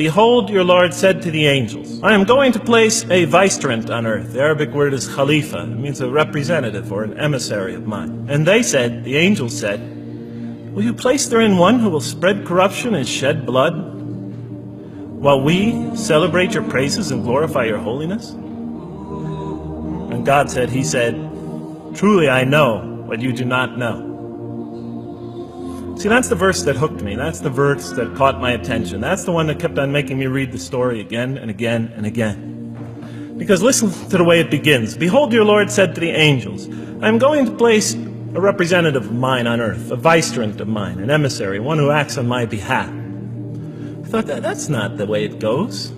"Behold, your Lord said to the angels, I am going to place a vicegerent on earth." The Arabic word is khalifa. It means a representative or an emissary of mine. "And they said," the angels said, "Will you place therein one who will spread corruption and shed blood, while we celebrate your praises and glorify your holiness?" And God said, He said, "Truly I know what you do not know." See, that's the verse that hooked me. That's the verse that caught my attention. That's the one that kept on making me read the story again and again and again. Because listen to the way it begins. "Behold, your Lord said to the angels, I am going to place a representative of mine on earth, a vicegerent of mine, an emissary, one who acts on my behalf." I thought, that's not the way it goes.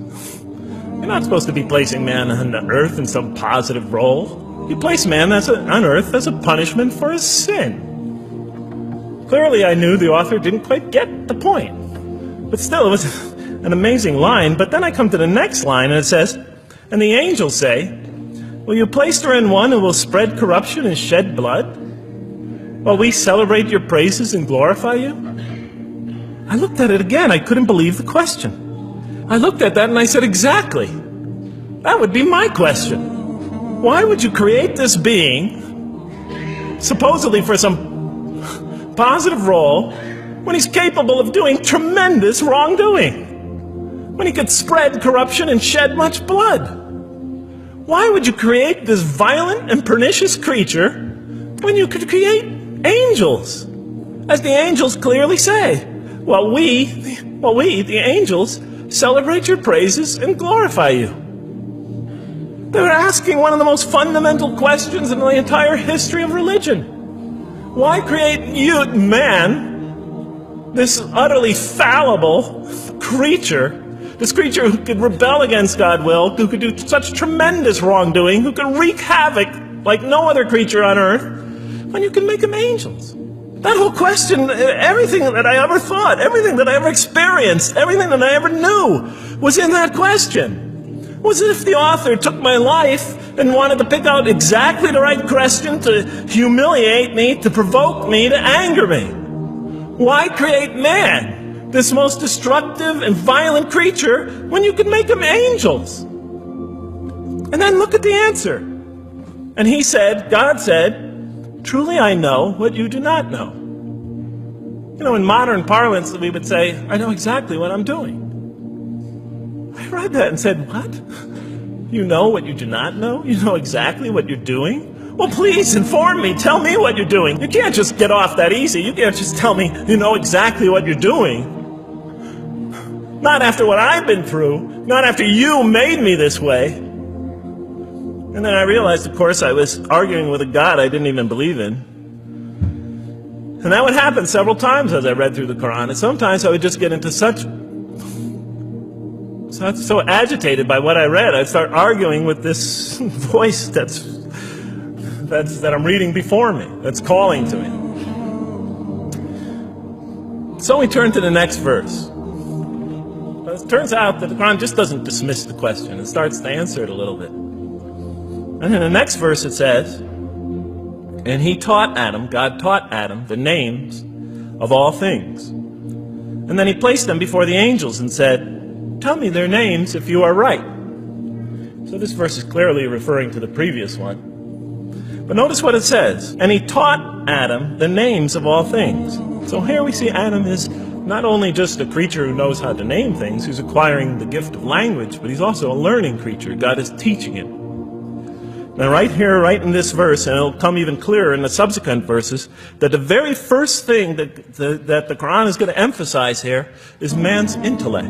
You're not supposed to be placing man on earth in some positive role. You place man on earth as a punishment for his sin. Clearly, I knew the author didn't quite get the point. But still, it was an amazing line. But then I come to the next line, and it says, "And the angels say, will you place therein one who will spread corruption and shed blood, while we celebrate your praises and glorify you?" I looked at it again. I couldn't believe the question. I looked at that and I said, exactly. That would be my question. Why would you create this being, supposedly for some positive role, when he's capable of doing tremendous wrongdoing? When he could spread corruption and shed much blood? Why would you create this violent and pernicious creature when you could create angels? As the angels clearly say, while we, the angels, celebrate your praises and glorify you. They were asking one of the most fundamental questions in the entire history of religion. Why create you, man, this utterly fallible creature, this creature who could rebel against God's will, who could do such tremendous wrongdoing, who could wreak havoc like no other creature on earth, when you can make them angels? That whole question, everything that I ever thought, everything that I ever experienced, everything that I ever knew was in that question. It was as if the author took my life and wanted to pick out exactly the right question to humiliate me, to provoke me, to anger me. Why create man, this most destructive and violent creature, when you could make them angels? And then look at the answer. And he said, God said, "Truly I know what you do not know." You know, in modern parlance, we would say, "I know exactly what I'm doing." I read that and said, what? You know what you do not know? You know exactly what you're doing? Well, please inform me. Tell me what you're doing. You can't just get off that easy. You can't just tell me you know exactly what you're doing. Not after what I've been through. Not after you made me this way. And then I realized, of course, I was arguing with a God I didn't even believe in. And that would happen several times as I read through the Quran. And sometimes I would just get into so agitated by what I read, I'd start arguing with this voice that I'm reading before me, that's calling to me. So we turn to the next verse. It turns out that the Quran just doesn't dismiss the question. It starts to answer it a little bit. And in the next verse it says, "And he taught Adam," God taught Adam, "the names of all things. And then he placed them before the angels and said, tell me their names if you are right." So this verse is clearly referring to the previous one. But notice what it says. "And he taught Adam the names of all things." So here we see Adam is not only just a creature who knows how to name things, who's acquiring the gift of language, but he's also a learning creature. God is teaching him. Now right here, right in this verse, and it'll come even clearer in the subsequent verses, that the very first thing that the Quran is going to emphasize here is man's intellect.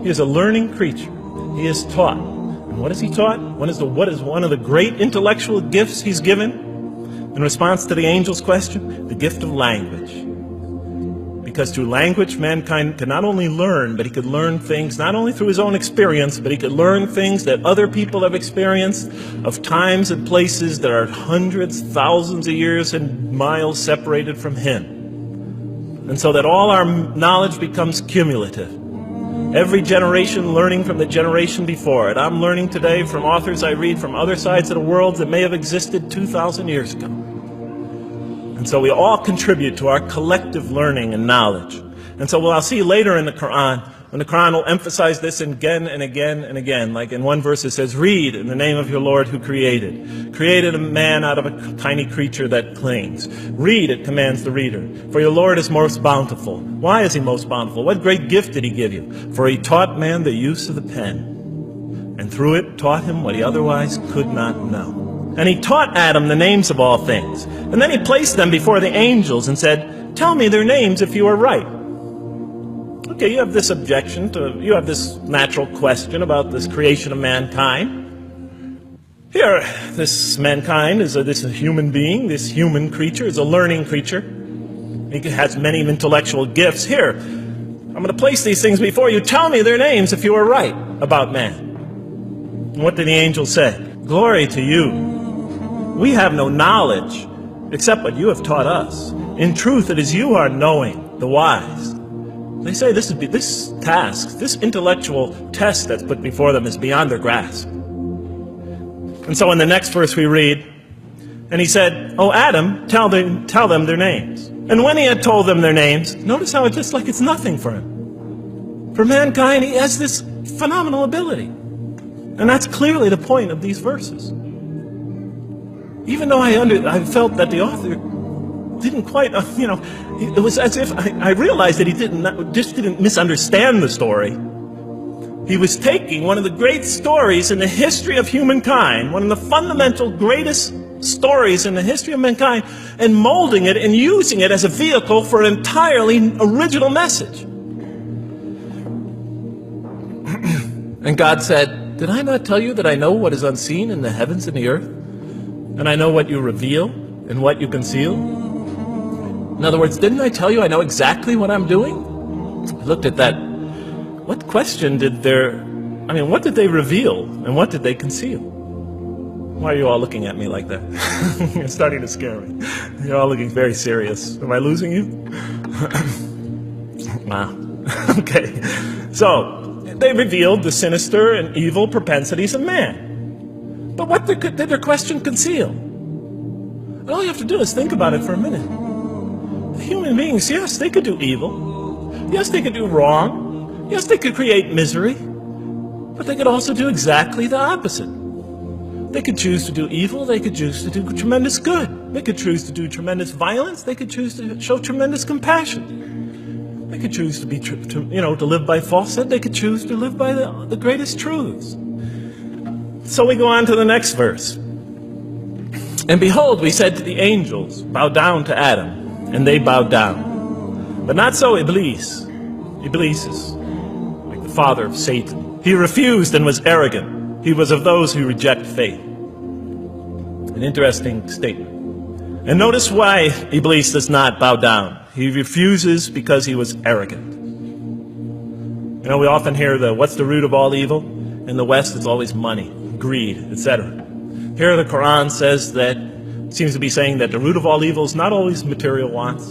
He is a learning creature. He is taught. And what is he taught? What is one of the great intellectual gifts he's given in response to the angel's question? The gift of language. Because through language, mankind can not only learn, but he could learn things not only through his own experience, but he could learn things that other people have experienced of times and places that are hundreds, thousands of years and miles separated from him. And so that all our knowledge becomes cumulative. Every generation learning from the generation before it. I'm learning today from authors I read from other sides of the world that may have existed 2,000 years ago. And so we all contribute to our collective learning and knowledge. And so what I'll see later in the Quran, And the Quran will emphasize this again and again and again. Like in one verse it says, read in the name of your Lord who created a man out of a tiny creature that clings. Read, it commands the reader. For your Lord is most bountiful. Why is he most bountiful? What great gift did he give you? For he taught man the use of the pen, and through it taught him what he otherwise could not know. And he taught Adam the names of all things. And then he placed them before the angels and said, tell me their names if you are right. Okay, you have this objection you have this natural question about this creation of mankind. Here, this mankind is this human being, this human creature is a learning creature. He has many intellectual gifts. Here, I'm going to place these things before you. Tell me their names if you are right about man. And what did the angel say? Glory to you. We have no knowledge except what you have taught us. In truth, it is you who are knowing, the wise. They say this task, this intellectual test that's put before them is beyond their grasp. And so in the next verse we read, and he said, oh Adam, tell them their names. And when he had told them their names, notice how it's just like it's nothing for him. For mankind, he has this phenomenal ability. And that's clearly the point of these verses. Even though I felt that the author didn't quite, it was as if I realized that he didn't misunderstand the story. He was taking one of the great stories in the history of humankind, one of the fundamental greatest stories in the history of mankind, and molding it and using it as a vehicle for an entirely original message. And God said, did I not tell you that I know what is unseen in the heavens and the earth? And I know what you reveal and what you conceal? In other words, didn't I tell you I know exactly what I'm doing? I looked at that. What question what did they reveal and what did they conceal? Why are you all looking at me like that? You're starting to scare me. You're all looking very serious. Am I losing you? Wow. Okay. So, they revealed the sinister and evil propensities of man. But what did their question conceal? And all you have to do is think about it for a minute. Human beings, yes, they could do evil. Yes, they could do wrong. Yes, they could create misery. But they could also do exactly the opposite. They could choose to do evil. They could choose to do tremendous good. They could choose to do tremendous violence. They could choose to show tremendous compassion. They could choose to live by falsehood. They could choose to live by the greatest truths. So we go on to the next verse. And behold, we said to the angels, bow down to Adam, and they bowed down. But not so Iblis. Iblis is like the father of Satan. He refused and was arrogant. He was of those who reject faith. An interesting statement. And notice why Iblis does not bow down. He refuses because he was arrogant. You know, we often hear what's the root of all evil? In the West, it's always money, greed, etc. Here the Quran says seems to be saying that the root of all evil is not always material wants.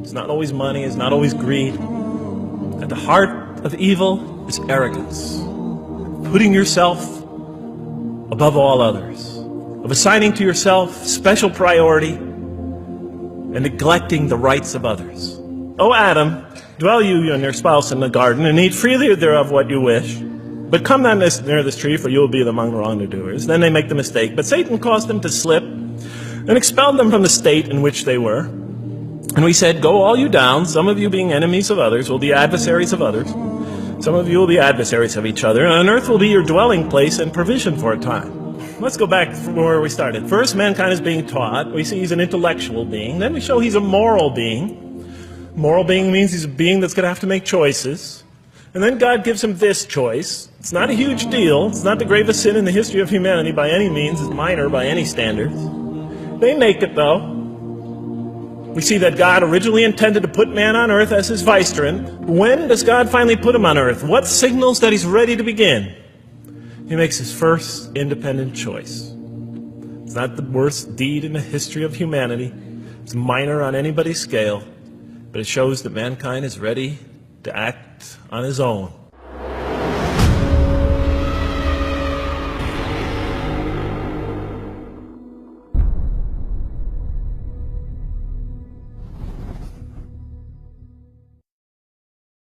It's not always money, it's not always greed. At the heart of evil is arrogance. Putting yourself above all others. Of assigning to yourself special priority and neglecting the rights of others. O Adam, dwell you and your spouse in the garden, and eat freely thereof what you wish. But come not near this tree, for you will be among the wrongdoers. Then they make the mistake. But Satan caused them to slip and expelled them from the state in which they were. And we said, go all you down, some of you being enemies of others, will be adversaries of others. Some of you will be adversaries of each other, and on earth will be your dwelling place and provision for a time. Let's go back from where we started. First, mankind is being taught. We see he's an intellectual being. Then we show he's a moral being. Moral being means he's a being that's going to have to make choices. And then God gives him this choice. It's not a huge deal. It's not the gravest sin in the history of humanity by any means. It's minor by any standards. They make it, though. We see that God originally intended to put man on earth as his vicegerent. When does God finally put him on earth? What signals that he's ready to begin? He makes his first independent choice. It's not the worst deed in the history of humanity. It's minor on anybody's scale. But it shows that mankind is ready to act on his own.